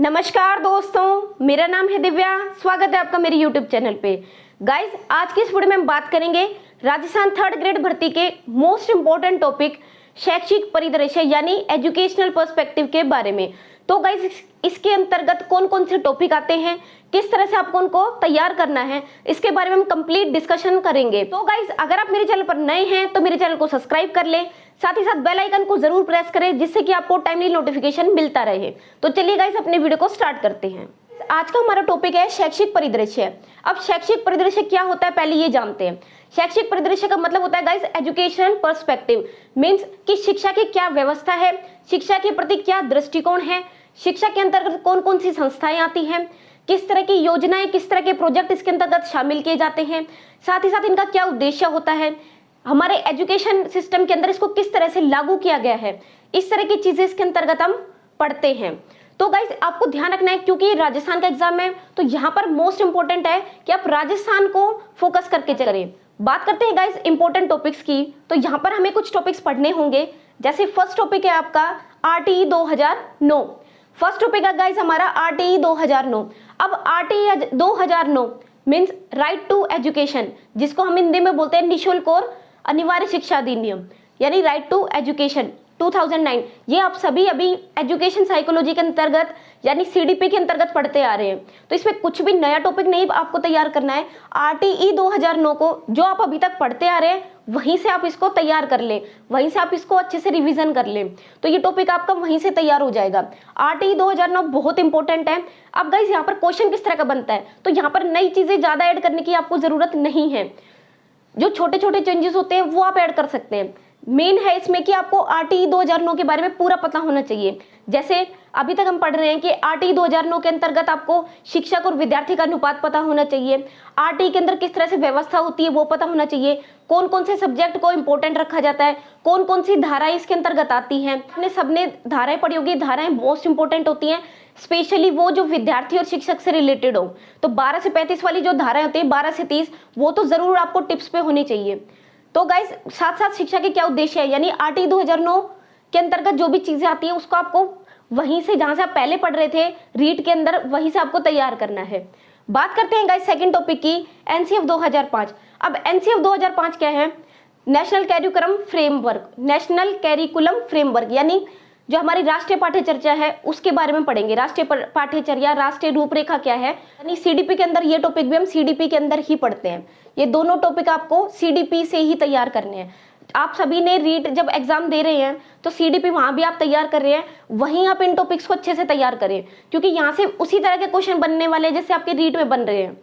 नमस्कार दोस्तों, मेरा नाम है दिव्या। स्वागत है आपका मेरे YouTube चैनल पे। गाइस, आज की इस वीडियो में हम बात करेंगे राजस्थान थर्ड ग्रेड भर्ती के मोस्ट इम्पोर्टेंट टॉपिक शैक्षिक परिदृश्य यानी एजुकेशनल पर्सपेक्टिव के बारे में। तो गाइस, इसके अंतर्गत कौन कौन से टॉपिक आते हैं, किस तरह से आपको उनको तैयार करना है, इसके बारे में हम कंप्लीट डिस्कशन करेंगे। तो गाइस, अगर आप मेरे चैनल पर नए हैं तो मेरे चैनल को सब्सक्राइब कर ले, साथ ही साथ बेल आइकन को जरूर प्रेस करें जिससे कि आपको टाइमली नोटिफिकेशन मिलता रहे। तो चलिए गाइस, अपने वीडियो को स्टार्ट करते हैं। आज का हमारा टॉपिक है शैक्षिक परिदृश्य। अब शैक्षिक परिदृश्य क्या होता है पहले ये जानते हैं। शैक्षिक परिदृश्य का मतलब होता है गाइस एजुकेशन पर्सपेक्टिव, मीन्स कि शिक्षा की क्या व्यवस्था है, शिक्षा के प्रति क्या दृष्टिकोण है, शिक्षा के अंतर्गत कौन कौन सी संस्थाएं आती हैं, किस तरह की योजनाएं, किस तरह के प्रोजेक्ट इसके अंतर्गत शामिल किए जाते हैं, साथ ही साथ इनका क्या उद्देश्य होता है, हमारे एजुकेशन सिस्टम के अंदर इसको किस तरह से लागू किया गया है, इस तरह की चीजें इसके अंतर्गत हम पढ़ते हैं। तो गाइस, आपको ध्यान रखना है क्योंकि राजस्थान का एग्जाम है तो यहाँ पर मोस्ट इंपोर्टेंट है कि आप राजस्थान को फोकस करके चलें। बात करते हैं गाइस इंपोर्टेंट टॉपिक्स की। तो यहाँ पर हमें कुछ टॉपिक्स पढ़ने होंगे। जैसे फर्स्ट टॉपिक है आपका RTE 2009। फर्स्ट टॉपिक है गाइस हमारा RTE 2009। अब RTE 2009 means right to education, जिसको हम हिंदी में बोलते हैं निःशुल्क और अनिवार्य शिक्षा अधिनियम यानी राइट टू एजुकेशन 2009। ये आप सभी अभी एजुकेशन साइकोलॉजी के अंतर्गत यानी CDP के अंतर्गत पढ़ते आ रहे हैं। तो इसमें कुछ भी नया टॉपिक नहीं आपको तैयार करना है। RTE 2009 को जो आप अभी तक पढ़ते आ रहे हैं वहीं से आप इसको तैयार कर लें, वहीं से आप इसको अच्छे से रिवीजन कर लें, तो ये टॉपिक आपका वहीं से तैयार हो जाएगा। RTE 2009 बहुत इंपॉर्टेंट है। अब गाइस, यहाँ पर क्वेश्चन किस तरह का बनता है, तो यहाँ पर नई चीजें ज्यादा ऐड करने की आपको जरूरत नहीं है। जो छोटे छोटे चेंजेस होते हैं वो आप ऐड कर सकते हैं। मेन है इसमें कि आपको RTE 2009 के बारे में पूरा पता होना चाहिए। जैसे अभी तक हम पढ़ रहे हैं कि RTE 2009 के अंतर्गत आपको शिक्षक और विद्यार्थी का अनुपात पता होना चाहिए, RTE के अंदर किस तरह से व्यवस्था होती है वो पता होना चाहिए, कौन कौन से सब्जेक्ट को इंपॉर्टेंट रखा जाता है, कौन कौन सी धाराएं इसके अंतर्गत आती हैं। आपने सबने धाराएं पढ़ी होगी, धाराएं मोस्ट इंपॉर्टेंट होती हैं, स्पेशली वो जो विद्यार्थी और शिक्षक से रिलेटेड हो। तो 12 से 35 वाली जो धाराएं होती है, 12 से 30, वो तो जरूर आपको टिप्स पे होनी चाहिए। तो गाइस, साथ साथ शिक्षा के क्या उद्देश्य है यानी RTE 2009 के अंतर्गत जो भी चीजें आती है उसको आपको वहीं से, जहां से आप पहले पढ़ रहे थे रीड के अंदर, वहीं से आपको तैयार करना है। बात करते हैं गाइस सेकंड टॉपिक की, NCF 2005। अब NCF 2005 क्या है? National curriculum framework. National curriculum framework यानी जो हमारी राष्ट्रीय पाठ्यचर्या है उसके बारे में पढ़ेंगे। राष्ट्रीय पाठ्यचर्या, राष्ट्रीय रूपरेखा क्या है, यानी CDP के अंदर ये टॉपिक भी हम CDP के अंदर ही पढ़ते हैं। ये दोनों टॉपिक आपको CDP से ही तैयार करने हैं। आप सभी ने रीट जब एग्जाम दे रहे हैं तो CDP वहां भी आप तैयार कर रहे हैं, वहीं आप इन टॉपिक्स को अच्छे से तैयार करें क्योंकि यहाँ से उसी तरह के क्वेश्चन बनने वाले हैं जैसे आपके रीट में बन रहे हैं।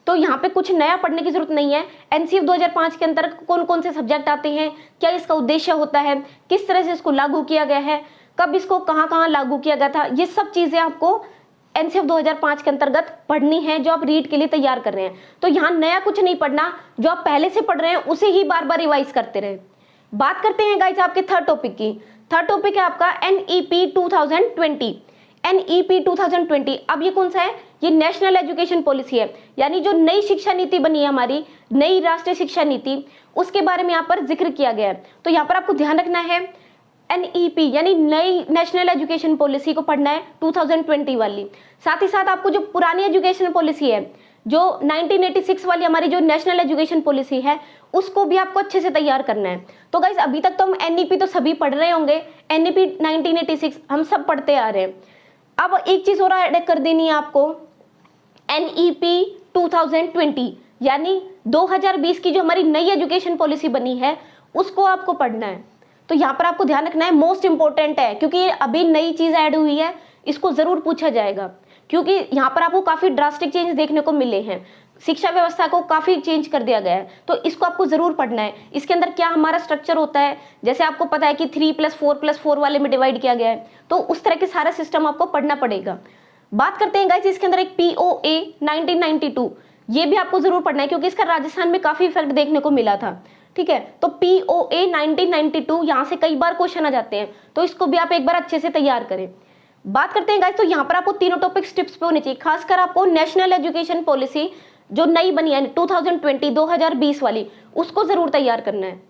तो यहाँ पे कुछ नया पढ़ने की जरूरत नहीं है। NCF 2005 के अंतर्गत कौन कौन से सब्जेक्ट आते हैं, क्या इसका उद्देश्य होता है, किस तरह से इसको लागू किया गया है, कब इसको कहाँ कहाँ लागू किया गया था, ये सब चीजें आपको NCF 2005 के अंतर्गत पढ़नी है जो आप रीड के लिए तैयार कर रहे हैं। तो यहाँ नया कुछ नहीं पढ़ना, जो आप पहले से पढ़ रहे हैं उसे ही बार बार रिवाइज करते रहे। बात करते हैं गाइस आपके थर्ड टॉपिक की। थर्ड टॉपिक है आपका NEP 2020। NEP 2020 अब ये कौन सा है? ये नेशनल एजुकेशन पॉलिसी है, यानी जो नई शिक्षा नीति बनी है हमारी, नई राष्ट्रीय शिक्षा नीति, उसके बारे में यहाँ पर जिक्र किया गया है। तो यहाँ पर आपको ध्यान रखना है NEP यानी नई नेशनल एजुकेशन पॉलिसी को पढ़ना है 2020 वाली। साथ ही साथ आपको जो पुरानी एजुकेशन पॉलिसी है, जो 1986 वाली हमारी जो नेशनल एजुकेशन पॉलिसी है, उसको भी आपको अच्छे से तैयार करना है। तो गाइस, अभी तक तो हम NEP तो सभी पढ़ रहे होंगे, NEP 1986 हम सब पढ़ते आ रहे हैं। अब एक चीज और ऐड कर देनी है आपको, NEP 2020 यानी 2020 की जो हमारी नई एजुकेशन पॉलिसी बनी है उसको आपको पढ़ना है। तो यहाँ पर आपको ध्यान रखना है, मोस्ट इंपॉर्टेंट है क्योंकि अभी नई चीज ऐड हुई है, इसको जरूर पूछा जाएगा क्योंकि यहाँ पर आपको काफी ड्रास्टिक चेंज देखने को मिले हैं। शिक्षा व्यवस्था को काफी चेंज कर दिया गया है, तो इसको आपको जरूर पढ़ना है। इसके अंदर क्या हमारा स्ट्रक्चर होता है, जैसे आपको पता है कि 3+4+4 वाले में डिवाइड किया गया है, तो उस तरह के सारा सिस्टम आपको पढ़ना पड़ेगा। बात करते हैं गाइस इसके अंदर एक POA 1992, ये भी आपको जरूर पढ़ना है क्योंकि इसका राजस्थान में काफी इफेक्ट देखने को मिला था। ठीक है, तो POA 1992 यहाँ से कई बार क्वेश्चन आ जाते हैं, तो इसको भी आप एक बार अच्छे से तैयार करें। बात करते हैं गाइस, तो यहाँ पर आपको तीनों टॉपिक्स टिप्स पे होने चाहिए, खासकर आपको नेशनल एजुकेशन पॉलिसी जो नई बनी है 2020 वाली, उसको जरूर तैयार करना है।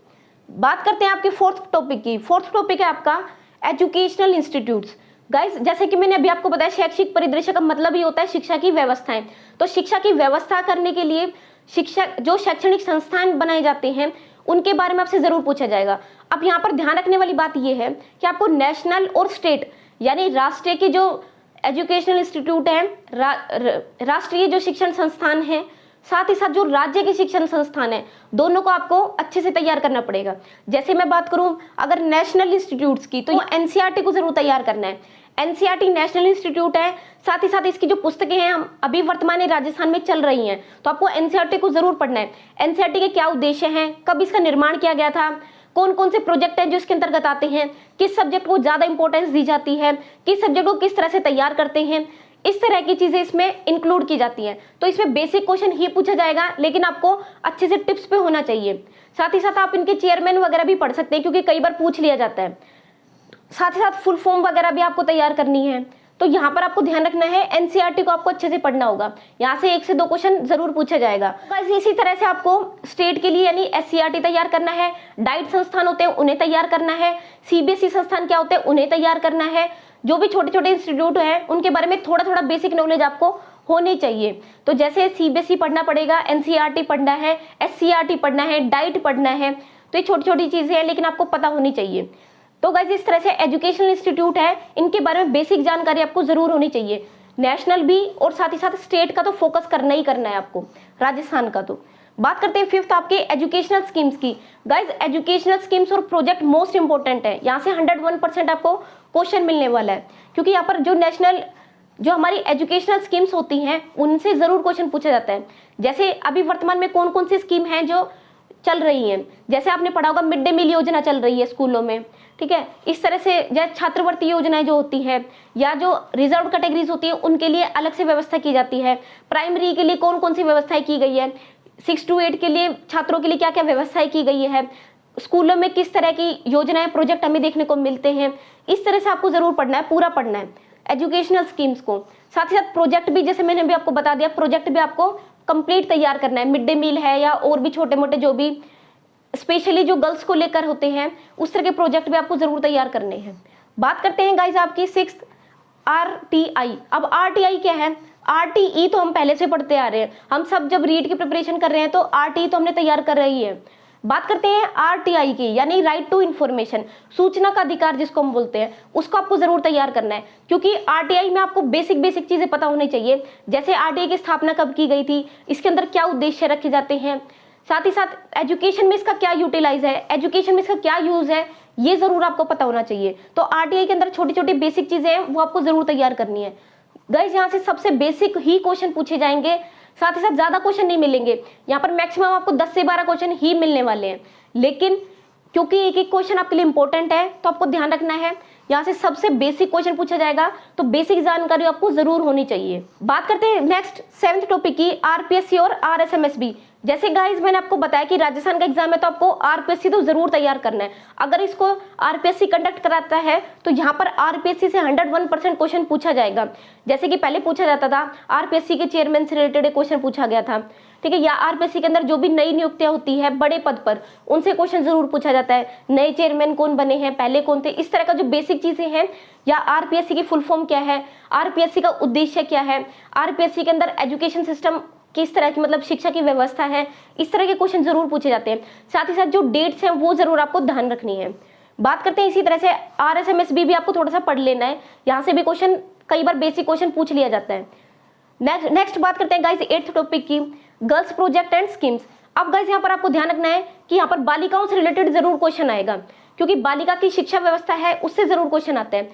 बात करते हैं आपके फोर्थ टॉपिक की। फोर्थ टॉपिक है आपका एजुकेशनल इंस्टीट्यूट्स। गाइस जैसे कि मैंने अभी आपको बताया, शैक्षिक परिदृश्य का मतलब ही होता है शिक्षा की व्यवस्थाएं। तो शिक्षा की व्यवस्था करने के लिए शिक्षा जो शैक्षणिक संस्थान बनाए जाते हैं उनके बारे में आपसे जरूर पूछा जाएगा। अब यहाँ पर ध्यान रखने वाली बात यह है कि आपको नेशनल और स्टेट यानी राष्ट्रीय की जो एजुकेशनल इंस्टीट्यूट है, राष्ट्रीय जो शिक्षण संस्थान है, साथ ही साथ जो राज्य के शिक्षण संस्थान है, दोनों को आपको अच्छे से तैयार करना पड़ेगा। जैसे मैं बात करूं अगर नेशनल इंस्टीट्यूट्स की, तो एनसीईआरटी को जरूर तैयार करना है। एनसीईआरटी नेशनल इंस्टीट्यूट है, साथ ही साथ इसकी जो पुस्तकें हैं हम अभी वर्तमान राजस्थान में चल रही हैं, तो आपको एनसीईआरटी को जरूर पढ़ना है। एनसीईआरटी के क्या उद्देश्य हैं, कब इसका निर्माण किया गया था, कौन कौन से प्रोजेक्ट हैं जो इसके अंतर्गत आते हैं, किस सब्जेक्ट को ज्यादा इंपॉर्टेंस दी जाती है, किस सब्जेक्ट को किस तरह से तैयार करते हैं, इस तरह की चीजें इसमें इंक्लूड की जाती हैं। तो इसमें बेसिक क्वेश्चन ही पूछा जाएगा, लेकिन आपको अच्छे से टिप्स पे होना चाहिए। साथ ही साथ आप इनके चेयरमैन वगैरह भी पढ़ सकते हैं, क्योंकि कई बार पूछ लिया जाता है। साथ ही साथ फुल फॉर्म वगैरह भी आपको तैयार करनी है। तो यहाँ पर आपको ध्यान रखना है, एनसीईआरटी को आपको अच्छे से पढ़ना होगा। यहाँ से 1 से 2 क्वेश्चन जरूर पूछा जाएगा। बस इसी तरह से आपको स्टेट के लिए यानी एससीईआरटी तैयार करना है, डाइट संस्थान होते हैं उन्हें तैयार करना है, सीबीएसई संस्थान क्या होते हैं उन्हें तैयार करना है। जो भी छोटे छोटे इंस्टीट्यूट हैं उनके बारे में थोड़ा थोड़ा बेसिक नॉलेज आपको होनी चाहिए। तो जैसे सीबीएसई पढ़ना पड़ेगा, एनसीईआरटी पढ़ना है, एससीईआरटी पढ़ना है, डाइट पढ़ना है। तो ये छोटी छोटी चीजें हैं, लेकिन आपको पता होनी चाहिए। तो गाइस इस तरह से एजुकेशनल इंस्टीट्यूट है, इनके बारे में बेसिक जानकारी आपको जरूर होनी चाहिए। नेशनल भी और साथ ही साथ स्टेट का तो फोकस करना ही करना है आपको, राजस्थान का। तो बात करते हैं 5th आपके एजुकेशनल स्कीम्स की। गाइस एजुकेशनल स्कीम्स और प्रोजेक्ट मोस्ट इंपोर्टेंट है, यहाँ से 101% आपको क्वेश्चन मिलने वाला है, क्योंकि यहाँ पर जो नेशनल जो हमारी एजुकेशनल स्कीम्स होती हैं उनसे जरूर क्वेश्चन पूछा जाता है। जैसे अभी वर्तमान में कौन कौन सी स्कीम है जो चल रही हैं, जैसे आपने पढ़ा होगा मिड डे मील योजना चल रही है स्कूलों में, ठीक है। इस तरह से जैसे छात्रवृत्ति योजनाएं जो होती है, या जो रिजर्व कैटेगरीज होती है उनके लिए अलग से व्यवस्था की जाती है। प्राइमरी के लिए कौन कौन सी व्यवस्थाएं की गई है, 6 to 8 के लिए छात्रों के लिए क्या क्या व्यवस्थाएं की गई है, स्कूलों में किस तरह की योजनाएं प्रोजेक्ट हमें देखने को मिलते हैं। इस तरह से आपको जरूर पढ़ना है, पूरा पढ़ना है एजुकेशनल स्कीम्स को। साथ ही साथ प्रोजेक्ट भी, जैसे मैंने भी आपको बता दिया, प्रोजेक्ट भी आपको कंप्लीट तैयार करना है। मिड डे मील है या और भी छोटे मोटे जो भी स्पेशली जो गर्ल्स को लेकर होते हैं उस तरह के प्रोजेक्ट भी आपको जरूर तैयार करने हैं। बात करते हैं गाइज आपकी 6th RTI। अब RTI क्या है, RTE तो हम पहले से पढ़ते आ रहे हैं, हम सब जब रीड की प्रिपरेशन कर रहे हैं तो RTE तो हमने तैयार कर रही है। बात करते हैं RTI की, यानी राइट टू इन्फॉर्मेशन, सूचना का अधिकार जिसको हम बोलते हैं, उसको आपको जरूर तैयार करना है, क्योंकि RTI में आपको बेसिक चीजें पता होनी चाहिए। जैसे RTI की स्थापना कब की गई थी, इसके अंदर क्या उद्देश्य रखे जाते हैं, साथ ही साथ एजुकेशन में इसका क्या यूटिलाइज है, एजुकेशन में इसका क्या यूज है, ये जरूर आपको पता होना चाहिए। तो RTI के अंदर छोटी छोटी बेसिक चीजें हैं वो आपको जरूर तैयार करनी है। गाइस यहाँ से सबसे बेसिक ही क्वेश्चन पूछे जाएंगे, साथ ही साथ ज्यादा क्वेश्चन नहीं मिलेंगे। यहाँ पर मैक्सिमम आपको 10 से 12 क्वेश्चन ही मिलने वाले हैं, लेकिन क्योंकि एक एक क्वेश्चन आपके लिए इंपॉर्टेंट है तो आपको ध्यान रखना है, यहाँ से सबसे बेसिक क्वेश्चन पूछा जाएगा, तो बेसिक जानकारी आपको जरूर होनी चाहिए। बात करते हैं नेक्स्ट 7th टॉपिक की, RPSC और RSMSB। जैसे गाइज मैंने आपको बताया कि राजस्थान का एग्जाम है तो आपको RPSC तो जरूर तैयार करना है। अगर इसको RPSC कंडक्ट कराता है तो यहाँ पर RPSC से 101% क्वेश्चन पूछा जाएगा। जैसे कि पहले पूछा जाता था, RPSC के चेयरमैन से रिलेटेड क्वेश्चन पूछा गया था, ठीक है, या RPSC के अंदर जो भी नई नियुक्तियां होती है बड़े पद पर, उनसे क्वेश्चन जरूर पूछा जाता है। नए चेयरमैन कौन बने हैं, पहले कौन थे, इस तरह का जो बेसिक चीजें हैं, या RPSC की फुल फॉर्म क्या है, RPSC का उद्देश्य क्या है, RPSC के अंदर एजुकेशन सिस्टम किस तरह की मतलब शिक्षा की व्यवस्था है, इस तरह के क्वेश्चन जरूर पूछे जाते हैं। साथ ही साथ जो डेट्स हैं वो जरूर आपको ध्यान रखनी है। बात करते हैं इसी तरह से RSMSB भी आपको थोड़ा सा पढ़ लेना है, यहाँ से भी क्वेश्चन कई बार बेसिक क्वेश्चन पूछ लिया जाता है। नेक्स्ट बात करते हैं गाइस 8th टॉपिक की, गर्ल्स प्रोजेक्ट एंड स्कीम्स। अब गाइस यहाँ पर आपको ध्यान रखना है कि यहाँ पर बालिकाओं से रिलेटेड जरूर क्वेश्चन आएगा, क्योंकि बालिका की शिक्षा व्यवस्था है उससे जरूर क्वेश्चन आते हैं,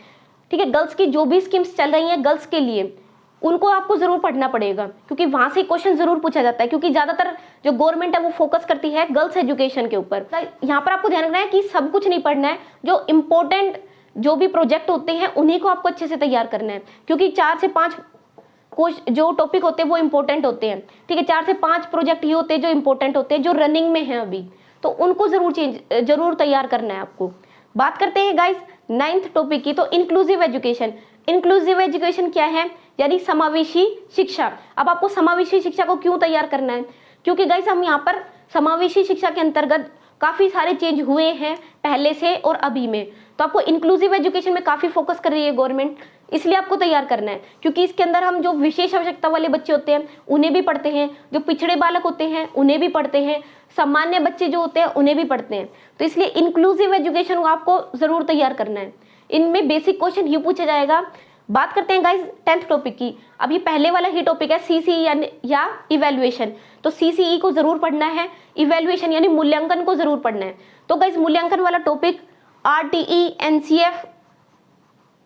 ठीक है। गर्ल्स की जो भी स्कीम्स चल रही हैं गर्ल्स के लिए, उनको आपको जरूर पढ़ना पड़ेगा, क्योंकि वहां से क्वेश्चन जरूर पूछा जाता है, क्योंकि ज्यादातर जो गवर्नमेंट है वो फोकस करती है गर्ल्स एजुकेशन के ऊपर। यहाँ पर आपको ध्यान रखना है कि सब कुछ नहीं पढ़ना है, जो इंपॉर्टेंट जो भी प्रोजेक्ट होते हैं उन्हीं को आपको अच्छे से तैयार करना है, क्योंकि 4 से 5 जो टॉपिक होते हैं वो इंपॉर्टेंट होते हैं, ठीक है। 4 से 5 प्रोजेक्ट ही होते हैं जो इंपॉर्टेंट होते हैं, जो रनिंग में है अभी, तो उनको जरूर तैयार करना है आपको। बात करते हैं गाइस 9th टॉपिक की, तो इंक्लूसिव एजुकेशन। इंक्लूसिव एजुकेशन क्या है, यानी समावेशी शिक्षा। अब आपको समावेशी शिक्षा को क्यों तैयार करना है, क्योंकि गाइस हम यहाँ पर समावेशी शिक्षा के अंतर्गत काफी सारे चेंज हुए हैं पहले से और अभी में। तो आपको इंक्लूसिव एजुकेशन में काफ़ी फोकस कर रही है गवर्नमेंट, इसलिए आपको तैयार करना है, क्योंकि इसके अंदर हम जो विशेष आवश्यकता वाले बच्चे होते हैं उन्हें भी पढ़ते हैं, जो पिछड़े बालक होते हैं उन्हें भी पढ़ते हैं, सामान्य बच्चे जो होते हैं उन्हें भी पढ़ते हैं। तो इसलिए इंक्लूसिव एजुकेशन को आपको ज़रूर तैयार करना है। इनमें बेसिक क्वेश्चन ही पूछा जाएगा। बात करते हैं गाइज 10th टॉपिक की। अभी पहले वाला ही टॉपिक है CCE या इवैल्यूएशन। तो CCE को जरूर पढ़ना है, इवैल्यूएशन यानी मूल्यांकन को जरूर पढ़ना है। तो गाइज मूल्यांकन वाला टॉपिक RTE, NCF,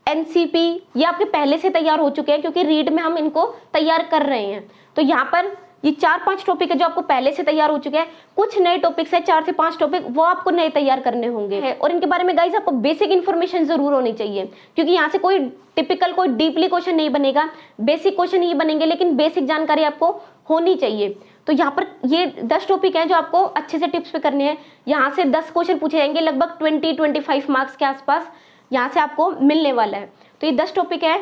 NCP ये आपके पहले से तैयार हो चुके हैं, क्योंकि रीड में हम इनको तैयार कर रहे हैं। तो यहाँ पर ये 4-5 टॉपिक है जो आपको पहले से तैयार हो चुके हैं। कुछ नए टॉपिक्स है 4 से 5 टॉपिक, वो आपको नए तैयार करने होंगे। और इनके बारे में गाइज आपको बेसिक इन्फॉर्मेशन जरूर होनी चाहिए, क्योंकि यहाँ से कोई टिपिकल कोई डीपली क्वेश्चन नहीं बनेगा, बेसिक क्वेश्चन ही बनेंगे, लेकिन बेसिक जानकारी आपको होनी चाहिए। तो यहाँ पर ये 10 टॉपिक हैं जो आपको अच्छे से टिप्स पे करने हैं। यहाँ से 10 क्वेश्चन पूछे जाएंगे, लगभग 20-25 मार्क्स के आसपास यहाँ से आपको मिलने वाला है। तो ये 10 टॉपिक है,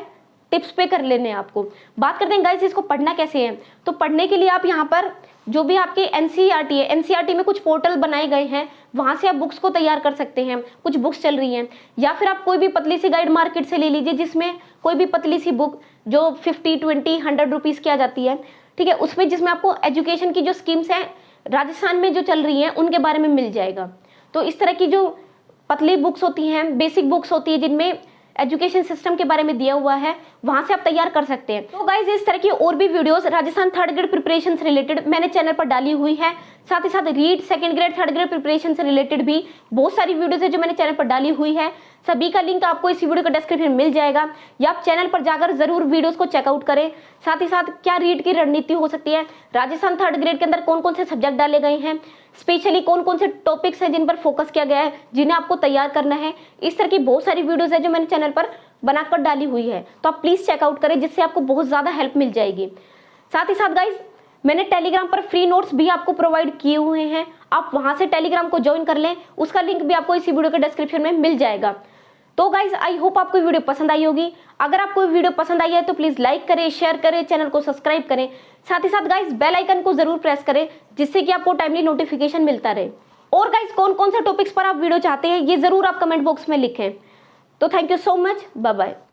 टिप्स पे कर लेने हैं आपको। बात करते हैं गाइस इसको पढ़ना कैसे है। तो पढ़ने के लिए आप यहाँ पर जो भी आपके NCERT है, NCERT में कुछ पोर्टल बनाए गए हैं, वहाँ से आप बुक्स को तैयार कर सकते हैं। कुछ बुक्स चल रही हैं, या फिर आप कोई भी पतली सी गाइड मार्केट से ले लीजिए, जिसमें कोई भी पतली सी बुक जो 50, 20, 100 रुपीज़ की आ जाती है, ठीक है, उसमें जिसमें आपको एजुकेशन की जो स्कीम्स हैं राजस्थान में जो चल रही हैं उनके बारे में मिल जाएगा। तो इस तरह की जो पतली बुक्स होती हैं, बेसिक बुक्स होती है, जिनमें एजुकेशन सिस्टम के बारे में दिया हुआ है, वहां से आप तैयार कर सकते हैं। तो गाइज इस तरह की और भी videos Rajasthan 3rd grade preparation से रिलेटेड मैंने चैनल पर डाली हुई है। साथ ही साथ read 2nd grade 3rd grade preparation से रिलेटेड भी बहुत सारी वीडियोस है जो मैंने चैनल पर डाली हुई है। सभी का लिंक आपको इस वीडियो का डिस्क्रिप्शन में मिल जाएगा, या आप चैनल पर जाकर जरूर वीडियोस को चेकआउट करें। साथ ही साथ क्या रीड की रणनीति हो सकती है, राजस्थान 3rd ग्रेड के अंदर कौन कौन से सब्जेक्ट डाले गए हैं, स्पेशली कौन कौन से टॉपिक्स हैं जिन पर फोकस किया गया है, जिन्हें आपको तैयार करना है, इस तरह की बहुत सारी वीडियोस है जो मैंने चैनल पर बनाकर डाली हुई है। तो आप प्लीज चेकआउट करें, जिससे आपको बहुत ज्यादा हेल्प मिल जाएगी। साथ ही साथ गाइज मैंने टेलीग्राम पर फ्री नोट्स भी आपको प्रोवाइड किए हुए हैं, आप वहां से टेलीग्राम को ज्वाइन कर लें, उसका लिंक भी आपको इसी वीडियो के डिस्क्रिप्शन में मिल जाएगा। तो गाइज आई होप आपको वीडियो पसंद आई होगी। अगर आपको वीडियो पसंद आई है तो प्लीज लाइक करें, शेयर करें, चैनल को सब्सक्राइब करें। साथ ही साथ गाइज बेल आइकन को जरूर प्रेस करें, जिससे कि आपको टाइमली नोटिफिकेशन मिलता रहे। और गाइज कौन कौन से टॉपिक्स पर आप वीडियो चाहते हैं ये जरूर आप कमेंट बॉक्स में लिखें। तो thank you so much, bye bye.